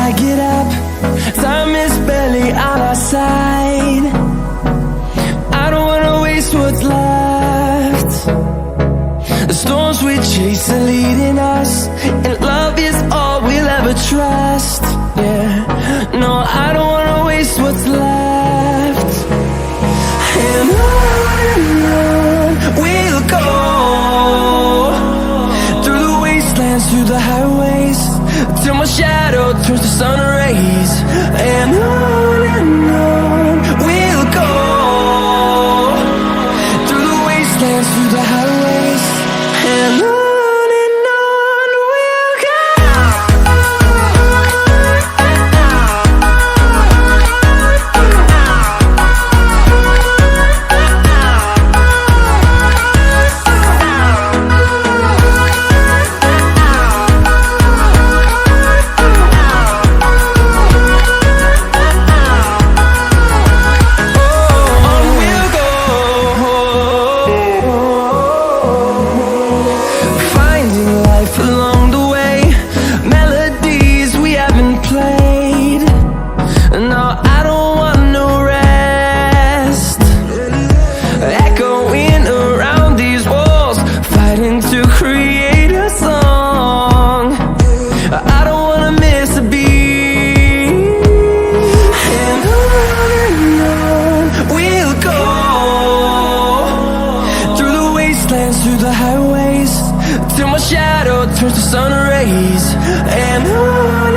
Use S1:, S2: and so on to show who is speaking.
S1: I get up, time is barely on our side. I don't wanna waste what's left. The storms we chase are leading us, and love is all we'll ever trust. Yeah, no, I don't wanna waste what's left. And on we'll go, through the wastelands, through the highways, till my shadow turns to sun rays. And on we'll go, through the wastelands, through the highways, and on we'll go. Along the way, melodies we haven't played. No, I don't want no rest. Echoing around these walls, fighting to create a song. I don't wanna miss a beat. And on we'll go, through the wastelands, through the highways, till my shadow turns to sun rays. And on